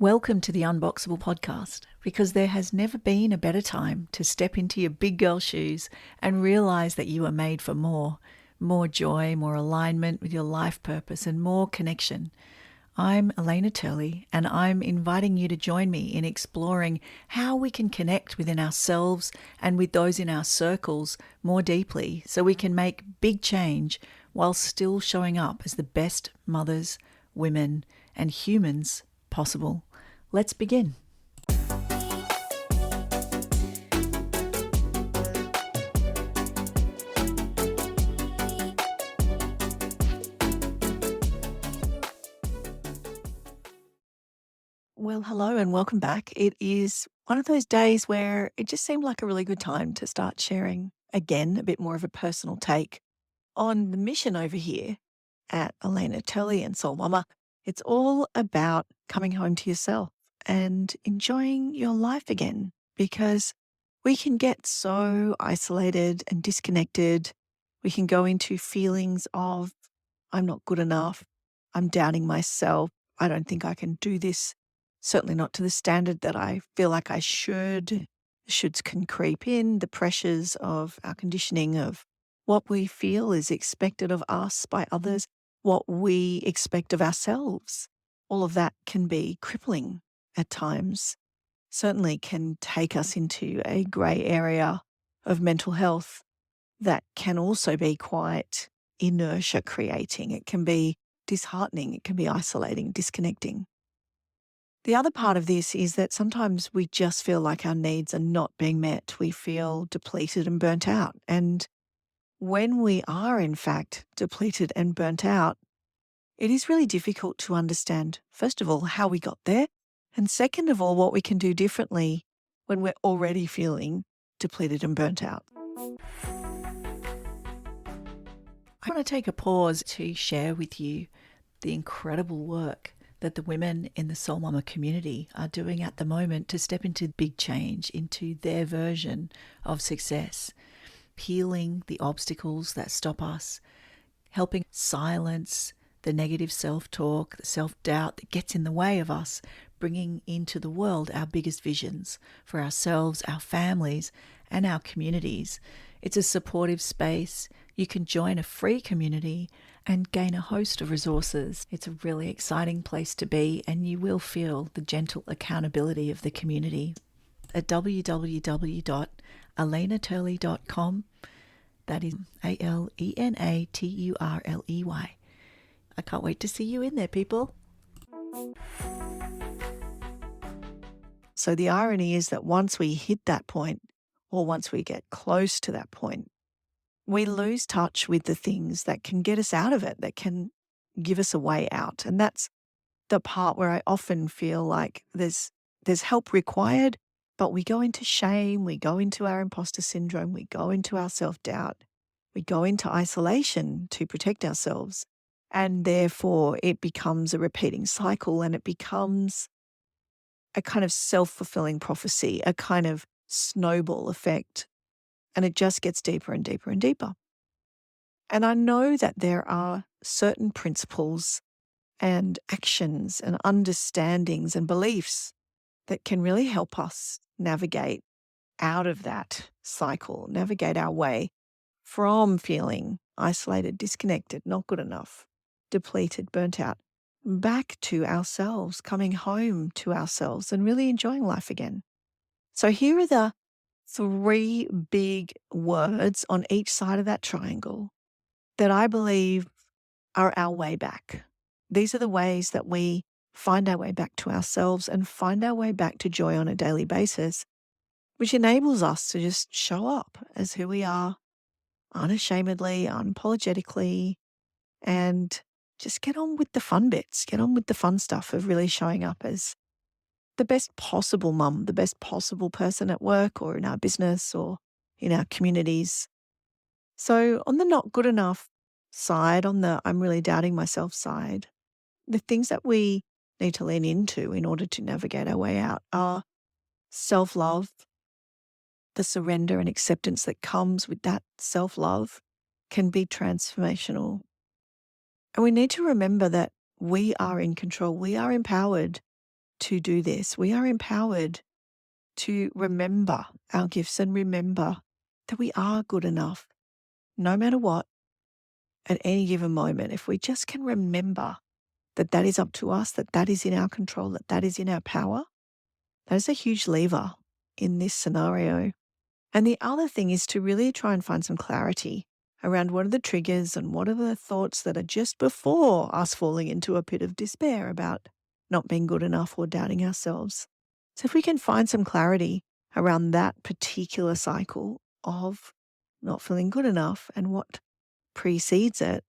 Welcome to the Unboxable podcast, because there has never been a better time to step into your big girl shoes and realize that you are made for more joy, more alignment with your life purpose, and more connection. I'm Elena Turley, and I'm inviting you to join me in exploring how we can connect within ourselves and with those in our circles more deeply so we can make big change while still showing up as the best mothers, women, and humans possible. Let's begin. Well, hello and welcome back. It is one of those days where it just seemed like a really good time to start sharing again a bit more of a personal take on the mission over here at Elena Turley and Soul Mama. It's all about coming home to yourself and enjoying your life again, because we can get so isolated and disconnected. We can go into feelings of, I'm not good enough, I'm doubting myself, I don't think I can do this, certainly not to the standard that I feel like I should. The shoulds can creep in, the pressures of our conditioning of what we feel is expected of us by others, what we expect of ourselves. All of that can be crippling at times, certainly can take us into a grey area of mental health that can also be quite inertia creating. It can be disheartening, it can be isolating, disconnecting. The other part of this is that sometimes we just feel like our needs are not being met. We feel depleted and burnt out. And when we are in fact depleted and burnt out, it is really difficult to understand, first of all, how we got there, and second of all, what we can do differently when we're already feeling depleted and burnt out. I want to take a pause to share with you the incredible work that the women in the Soul Mama community are doing at the moment to step into big change, into their version of success, healing the obstacles that stop us, helping silence the negative self-talk, the self-doubt that gets in the way of us bringing into the world our biggest visions for ourselves, our families, and our communities. It's a supportive space. You can join a free community and gain a host of resources. It's a really exciting place to be, and you will feel the gentle accountability of the community. At www.elenaturley.com, that is ALENATURLEY. I can't wait to see you in there, people. So the irony is that once we hit that point, or once we get close to that point, we lose touch with the things that can get us out of it, that can give us a way out. And that's the part where I often feel like there's help required, but we go into shame, we go into our imposter syndrome, we go into our self-doubt, we go into isolation to protect ourselves. And therefore it becomes a repeating cycle, and it becomes a kind of self-fulfilling prophecy, a kind of snowball effect. And it just gets deeper and deeper and deeper. And I know that there are certain principles and actions and understandings and beliefs that can really help us navigate out of that cycle, navigate our way from feeling isolated, disconnected, not good enough, depleted, burnt out, back to ourselves, coming home to ourselves and really enjoying life again. So here are the 3 big words on each side of that triangle that I believe are our way back. These are the ways that we find our way back to ourselves and find our way back to joy on a daily basis, which enables us to just show up as who we are, unashamedly, unapologetically, and just get on with the fun bits, get on with the fun stuff of really showing up as the best possible mum, the best possible person at work or in our business or in our communities. So on the not good enough side, on the I'm really doubting myself side, the things that we need to lean into in order to navigate our way out are self-love, the surrender and acceptance that comes with that self-love can be transformational. And we need to remember that we are in control, we are empowered to do this. We are empowered to remember our gifts and remember that we are good enough no matter what at any given moment. If we just can remember that that is up to us, that that is in our control, that that is in our power, that is a huge lever in this scenario. And the other thing is to really try and find some clarity around what are the triggers and what are the thoughts that are just before us falling into a pit of despair about not being good enough or doubting ourselves. So if we can find some clarity around that particular cycle of not feeling good enough and what precedes it,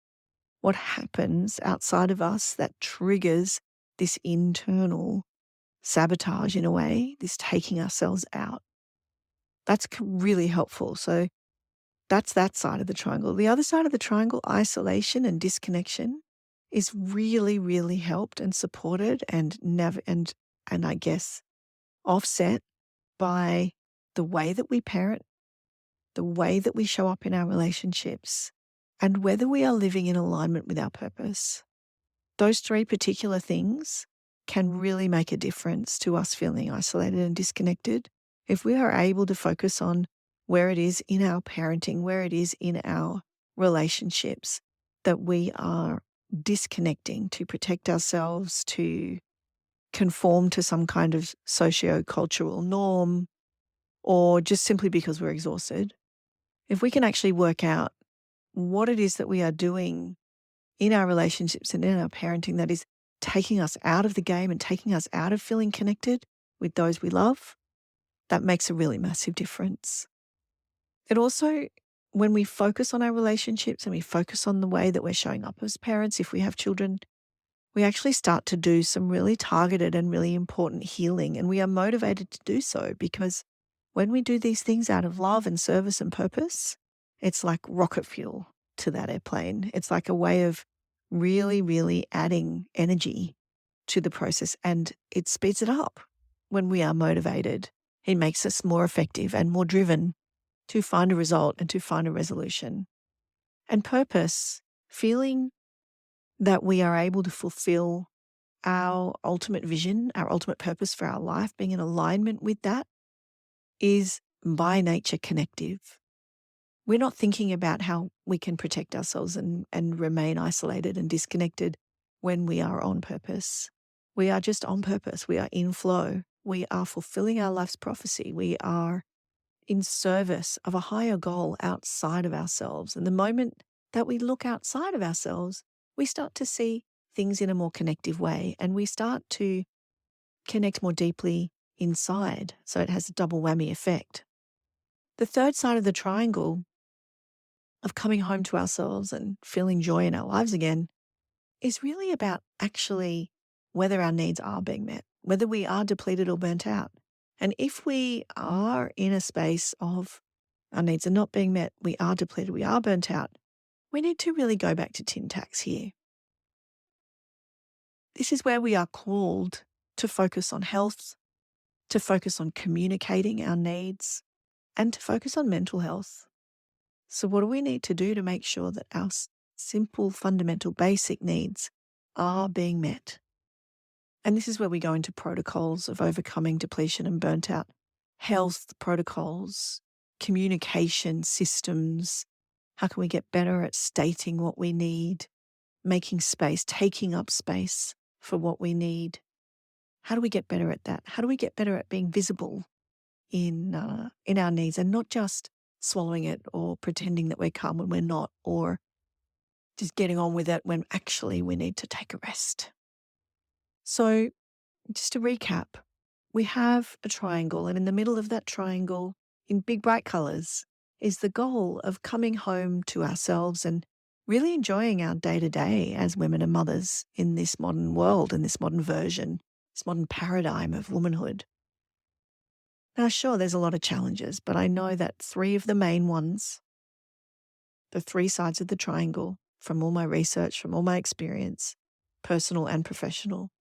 what happens outside of us that triggers this internal sabotage in a way, this taking ourselves out, that's really helpful. So that's that side of the triangle. The other side of the triangle, isolation and disconnection, is really, really helped and supported and I guess offset by the way that we parent, the way that we show up in our relationships, and whether we are living in alignment with our purpose. Those three particular things can really make a difference to us feeling isolated and disconnected if we are able to focus on where it is in our parenting, where it is in our relationships that we are disconnecting to protect ourselves, to conform to some kind of socio-cultural norm, or just simply because we're exhausted. If we can actually work out what it is that we are doing in our relationships and in our parenting that is taking us out of the game and taking us out of feeling connected with those we love, that makes a really massive difference. It also, when we focus on our relationships and we focus on the way that we're showing up as parents, if we have children, we actually start to do some really targeted and really important healing. And we are motivated to do so because when we do these things out of love and service and purpose, it's like rocket fuel to that airplane. It's like a way of really, really adding energy to the process, and it speeds it up when we are motivated. It makes us more effective and more driven to find a result and to find a resolution. And purpose, feeling that we are able to fulfill our ultimate vision, our ultimate purpose for our life, being in alignment with that, is by nature connective. We're not thinking about how we can protect ourselves and remain isolated and disconnected when we are on purpose. We are just on purpose. We are in flow. We are fulfilling our life's prophecy. We are in service of a higher goal outside of ourselves. And the moment that we look outside of ourselves, we start to see things in a more connective way and we start to connect more deeply inside. So it has a double whammy effect. The third side of the triangle of coming home to ourselves and feeling joy in our lives again is really about actually whether our needs are being met, whether we are depleted or burnt out. And if we are in a space of our needs are not being met, we are depleted, we are burnt out, we need to really go back to tin tacks here. This is where we are called to focus on health, to focus on communicating our needs, and to focus on mental health. So what do we need to do to make sure that our simple, fundamental, basic needs are being met? And this is where we go into protocols of overcoming depletion and burnt out, health protocols, communication systems. How can we get better at stating what we need, making space, taking up space for what we need? How do we get better at that? How do we get better at being visible in our needs and not just swallowing it or pretending that we're calm when we're not, or just getting on with it when actually we need to take a rest? So just to recap, we have a triangle, and in the middle of that triangle, in big bright colors, is the goal of coming home to ourselves and really enjoying our day-to-day as women and mothers in this modern world, in this modern version, this modern paradigm of womanhood. Now, sure, there's a lot of challenges, but I know that three of the main ones, the three sides of the triangle, from all my research, from all my experience, personal and professional.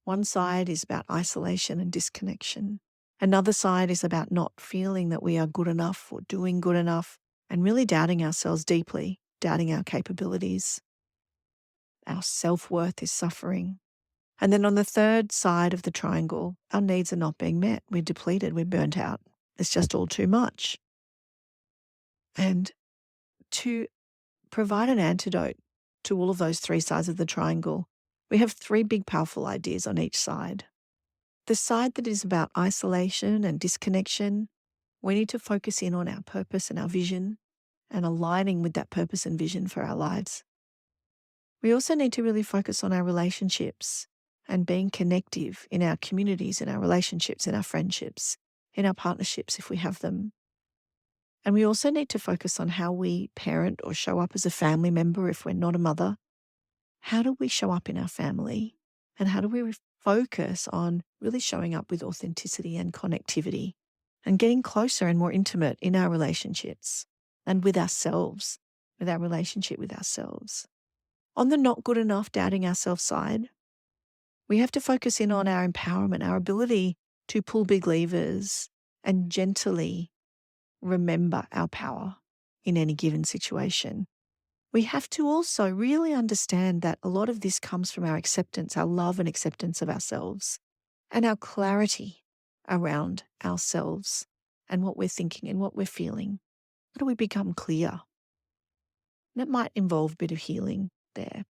One side is about isolation and disconnection. Another side is about not feeling that we are good enough or doing good enough and really doubting ourselves deeply, doubting our capabilities. Our self-worth is suffering. And then on the third side of the triangle, our needs are not being met. We're depleted, we're burnt out. It's just all too much. And to provide an antidote to all of those three sides of the triangle, we have three big powerful ideas on each side. The side that is about isolation and disconnection, we need to focus in on our purpose and our vision and aligning with that purpose and vision for our lives. We also need to really focus on our relationships and being connective in our communities, in our relationships, in our friendships, in our partnerships if we have them. And we also need to focus on how we parent or show up as a family member if we're not a mother. How do we show up in our family? And how do we focus on really showing up with authenticity and connectivity and getting closer and more intimate in our relationships and with ourselves, with our relationship with ourselves? On the not good enough, doubting ourselves side, we have to focus in on our empowerment, our ability to pull big levers and gently remember our power in any given situation. We have to also really understand that a lot of this comes from our acceptance, our love and acceptance of ourselves, and our clarity around ourselves and what we're thinking and what we're feeling. How do we become clear? That might involve a bit of healing there.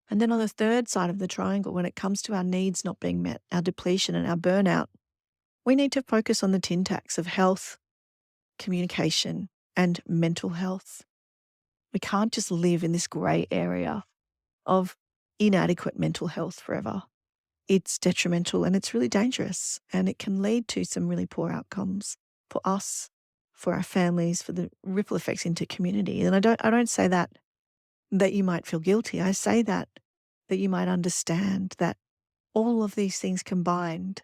And then on the third side of the triangle, when it comes to our needs not being met, our depletion and our burnout, we need to focus on the tin tacks of health, communication, and mental health. We can't just live in this grey area of inadequate mental health forever. It's detrimental and it's really dangerous, and it can lead to some really poor outcomes for us, for our families, for the ripple effects into community. And I don't say that you might feel guilty. I say that you might understand that all of these things combined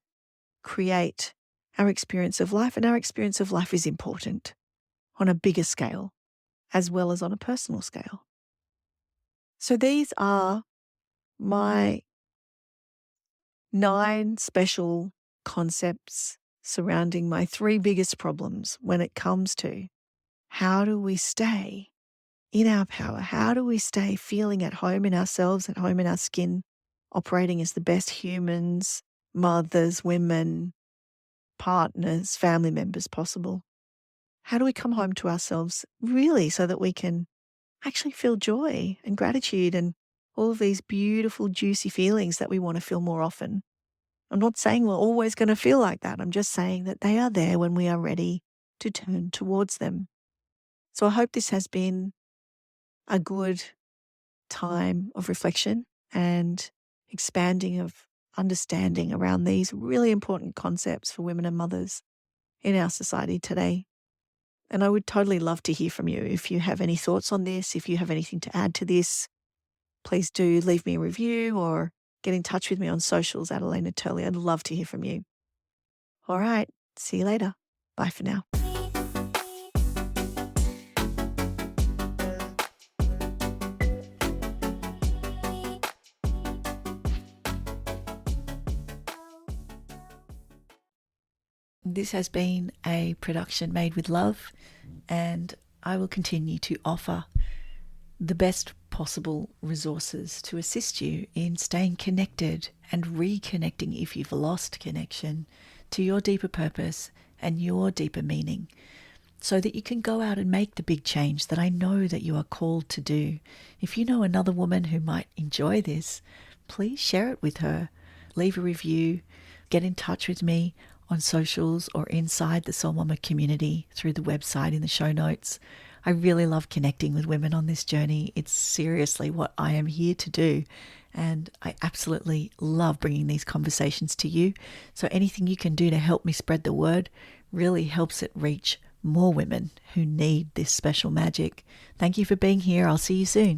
create our experience of life, and our experience of life is important on a bigger scale as well as on a personal scale. So these are my 9 special concepts surrounding my 3 biggest problems when it comes to how do we stay in our power? How do we stay feeling at home in ourselves, at home in our skin, operating as the best humans, mothers, women, partners, family members possible? How do we come home to ourselves really so that we can actually feel joy and gratitude and all of these beautiful, juicy feelings that we want to feel more often? I'm not saying we're always going to feel like that. I'm just saying that they are there when we are ready to turn towards them. So I hope this has been a good time of reflection and expanding of understanding around these really important concepts for women and mothers in our society today. And I would totally love to hear from you. If you have any thoughts on this, if you have anything to add to this, please do leave me a review or get in touch with me on socials at Elena Turley. I'd love to hear from you. All right. See you later. Bye for now. This has been a production made with love, and I will continue to offer the best possible resources to assist you in staying connected and reconnecting, if you've lost connection, to your deeper purpose and your deeper meaning, so that you can go out and make the big change that I know that you are called to do. If you know another woman who might enjoy this, please share it with her. Leave a review, get in touch with me on socials or inside the Soul Mama community through the website in the show notes. I really love connecting with women on this journey. It's seriously what I am here to do. And I absolutely love bringing these conversations to you. So anything you can do to help me spread the word really helps it reach more women who need this special magic. Thank you for being here. I'll see you soon.